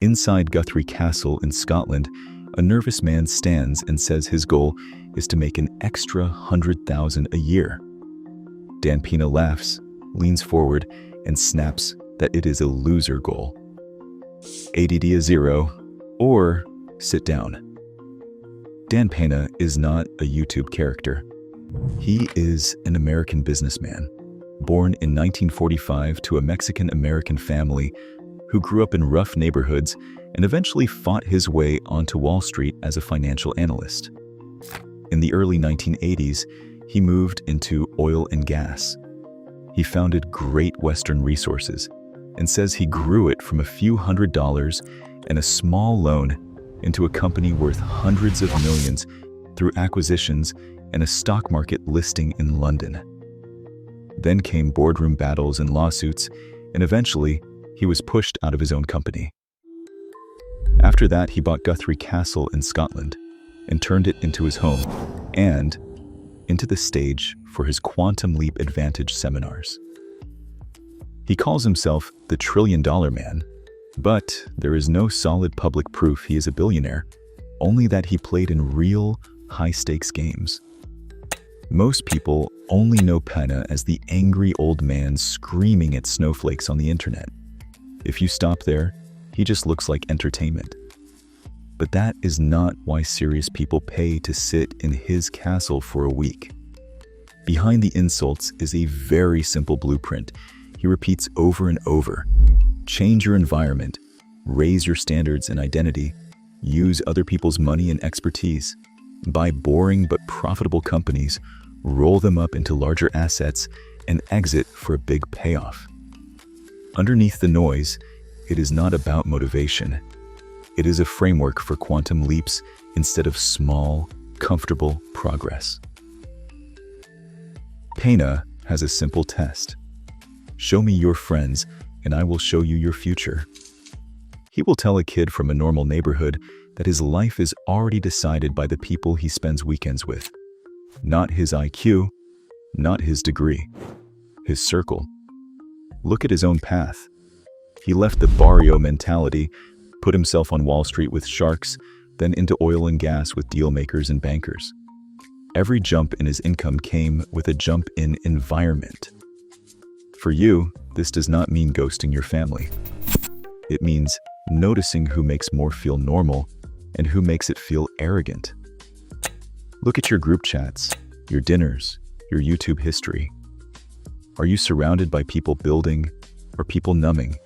Inside Guthrie Castle in Scotland, a nervous man stands and says his goal is to make an extra 100,000 a year. Dan Pena laughs, leans forward, and snaps that it is a loser goal. ADD is 0, or sit down. Dan Pena is not a YouTube character. He is an American businessman, born in 1945 to a Mexican-American family who grew up in rough neighborhoods and eventually fought his way onto Wall Street as a financial analyst. In the early 1980s, he moved into oil and gas. He founded Great Western Resources and says he grew it from a few $100s and a small loan into a company worth hundreds of millions through acquisitions and a stock market listing in London. Then came boardroom battles and lawsuits, and eventually, he was pushed out of his own company. After that, he bought Guthrie Castle in Scotland and turned it into his home and into the stage for his Quantum Leap Advantage seminars. He calls himself the $1 trillion man, but there is no solid public proof he is a billionaire, only that he played in real, high-stakes games. Most people only know Pena as the angry old man screaming at snowflakes on the internet. If you stop there, he just looks like entertainment. But that is not why serious people pay to sit in his castle for a week. Behind the insults is a very simple blueprint he repeats over and over. Change your environment, raise your standards and identity, use other people's money and expertise, buy boring but profitable companies, roll them up into larger assets, and exit for a big payoff. Underneath the noise, it is not about motivation. It is a framework for quantum leaps instead of small, comfortable progress. Pena has a simple test. Show me your friends, and I will show you your future. He will tell a kid from a normal neighborhood that his life is already decided by the people he spends weekends with. Not his IQ, not his degree, his circle. Look at his own path. He left the barrio mentality, put himself on Wall Street with sharks, then into oil and gas with deal makers and bankers. Every jump in his income came with a jump in environment. For you, this does not mean ghosting your family. It means noticing who makes more feel normal and who makes it feel arrogant. Look at your group chats, your dinners, your YouTube history. Are you surrounded by people building or people numbing?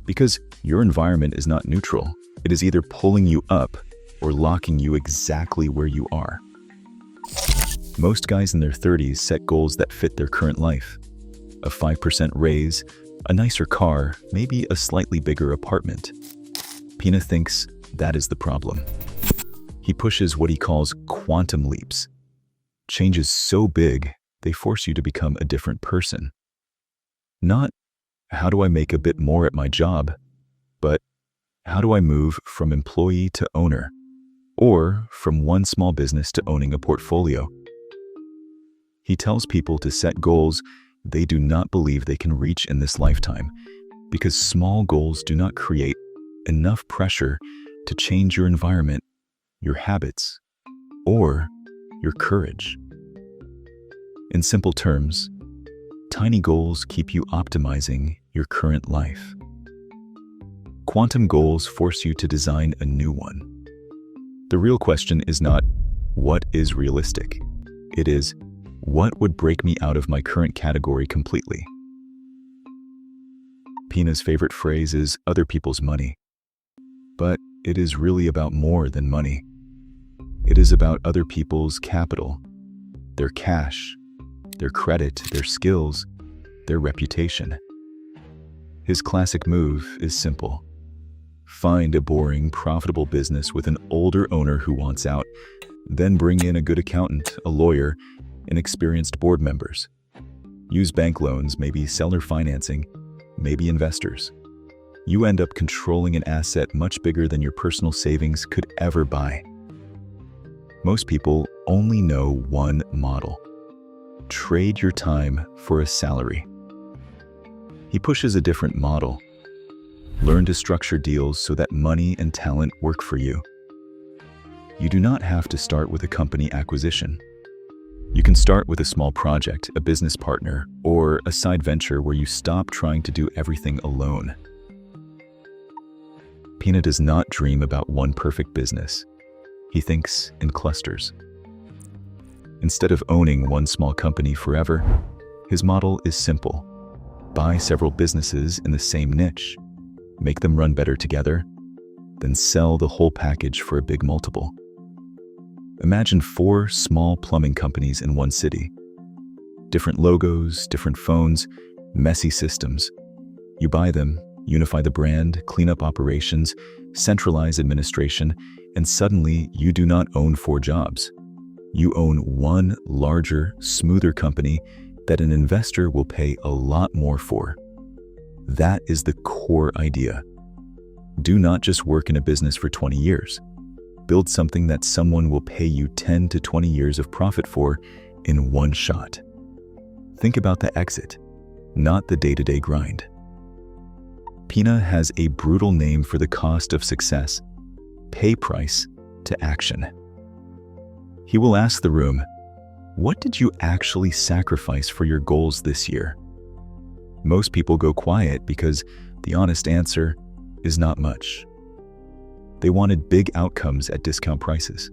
Because your environment is not neutral. It is either pulling you up or locking you exactly where you are. Most guys in their 30s set goals that fit their current life. A 5% raise, a nicer car, maybe a slightly bigger apartment. Pena thinks that is the problem. He pushes what he calls quantum leaps. Changes so big, they force you to become a different person. Not, how do I make a bit more at my job, but how do I move from employee to owner, or from one small business to owning a portfolio? He tells people to set goals they do not believe they can reach in this lifetime, because small goals do not create enough pressure to change your environment, your habits, or your courage. In simple terms, tiny goals keep you optimizing your current life. Quantum goals force you to design a new one. The real question is not, what is realistic? It is, what would break me out of my current category completely? Pena's favorite phrase is other people's money. But it is really about more than money. It is about other people's capital, their cash, their credit, their skills, their reputation. His classic move is simple. Find a boring, profitable business with an older owner who wants out, then bring in a good accountant, a lawyer, and experienced board members. Use bank loans, maybe seller financing, maybe investors. You end up controlling an asset much bigger than your personal savings could ever buy. Most people only know one model. Trade your time for a salary. He pushes a different model. Learn to structure deals so that money and talent work for you. You do not have to start with a company acquisition. You can start with a small project, a business partner, or a side venture where you stop trying to do everything alone. Pina does not dream about one perfect business. He thinks in clusters. Instead of owning one small company forever, his model is simple. Buy several businesses in the same niche, make them run better together, then sell the whole package for a big multiple. Imagine 4 small plumbing companies in one city. Different logos, different phones, messy systems. You buy them, unify the brand, clean up operations, centralize administration, and suddenly you do not own 4 jobs. You own one larger, smoother company that an investor will pay a lot more for. That is the core idea. Do not just work in a business for 20 years. Build something that someone will pay you 10 to 20 years of profit for in one shot. Think about the exit, not the day-to-day grind. Pina has a brutal name for the cost of success: pay price to action. He will ask the room, "What did you actually sacrifice for your goals this year?" Most people go quiet because the honest answer is not much. They wanted big outcomes at discount prices.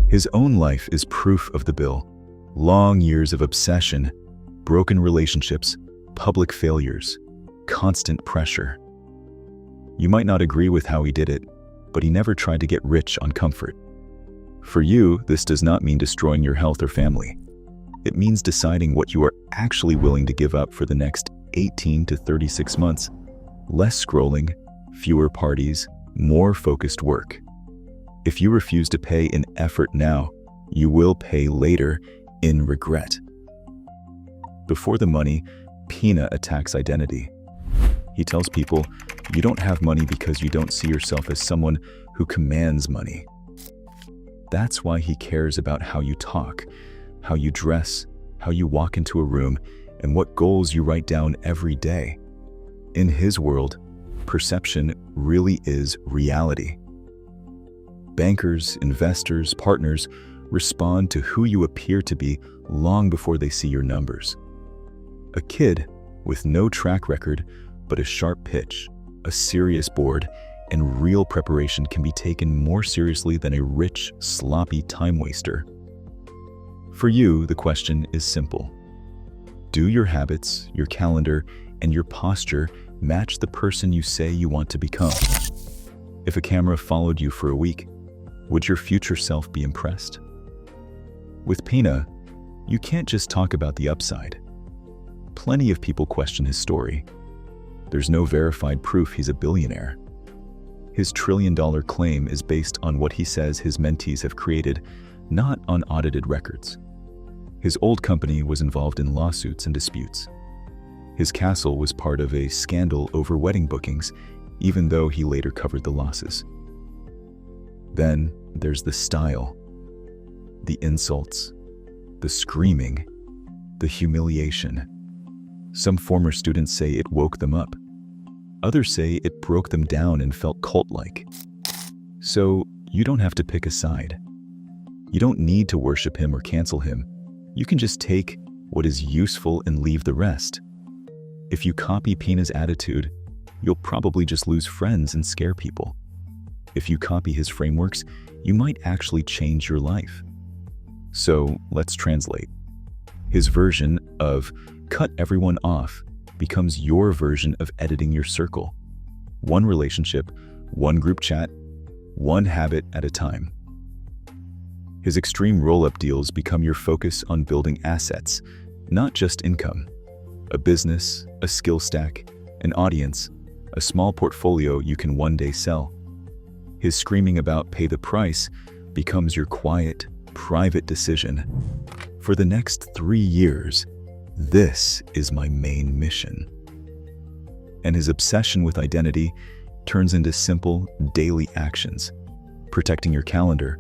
His own life is proof of the bill. Long years of obsession, broken relationships, public failures, constant pressure. You might not agree with how he did it, but he never tried to get rich on comfort. For you, this does not mean destroying your health or family. It means deciding what you are actually willing to give up for the next 18 to 36 months. Less scrolling, fewer parties, more focused work. If you refuse to pay in effort now, you will pay later in regret. Before the money, Pina attacks identity. He tells people, you don't have money because you don't see yourself as someone who commands money. That's why he cares about how you talk, how you dress, how you walk into a room, and what goals you write down every day. In his world, perception really is reality. Bankers, investors, partners respond to who you appear to be long before they see your numbers. A kid with no track record but a sharp pitch, a serious board, and real preparation can be taken more seriously than a rich, sloppy time waster. For you, the question is simple. Do your habits, your calendar, and your posture match the person you say you want to become? If a camera followed you for a week, would your future self be impressed? With Pina, you can't just talk about the upside. Plenty of people question his story. There's no verified proof he's a billionaire. His trillion-dollar claim is based on what he says his mentees have created, not on audited records. His old company was involved in lawsuits and disputes. His castle was part of a scandal over wedding bookings, even though he later covered the losses. Then there's the style, the insults, the screaming, the humiliation. Some former students say it woke them up. Others say it broke them down and felt cult-like. So you don't have to pick a side. You don't need to worship him or cancel him. You can just take what is useful and leave the rest. If you copy Pina's attitude, you'll probably just lose friends and scare people. If you copy his frameworks, you might actually change your life. So let's translate. His version of cut everyone off becomes your version of editing your circle. One relationship, one group chat, one habit at a time. His extreme roll-up deals become your focus on building assets, not just income. A business, a skill stack, an audience, a small portfolio you can one day sell. His screaming about pay the price becomes your quiet, private decision. For the next 3 years, this is my main mission. And his obsession with identity turns into simple, daily actions. Protecting your calendar,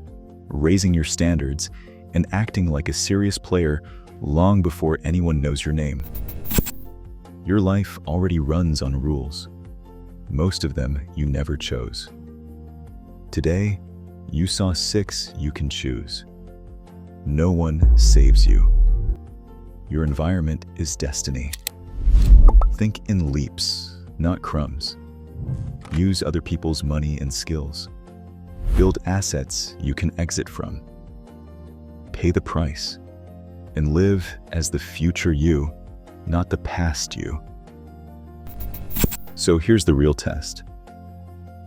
raising your standards, and acting like a serious player long before anyone knows your name. Your life already runs on rules. most of them you never chose. Today, you saw 6 you can choose. No one saves you. Your environment is destiny. Think in leaps, not crumbs. Use other people's money and skills. Build assets you can exit from. Pay the price and live as the future you, not the past you. So here's the real test.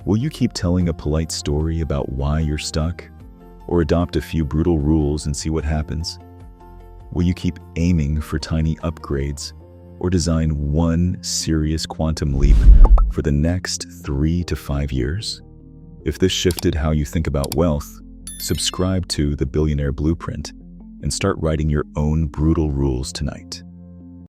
Will you keep telling a polite story about why you're stuck, or adopt a few brutal rules and see what happens? Will you keep aiming for tiny upgrades, or design one serious quantum leap for the next 3 to 5 years? If this shifted how you think about wealth, subscribe to The Billionaire Blueprint and start writing your own brutal rules tonight.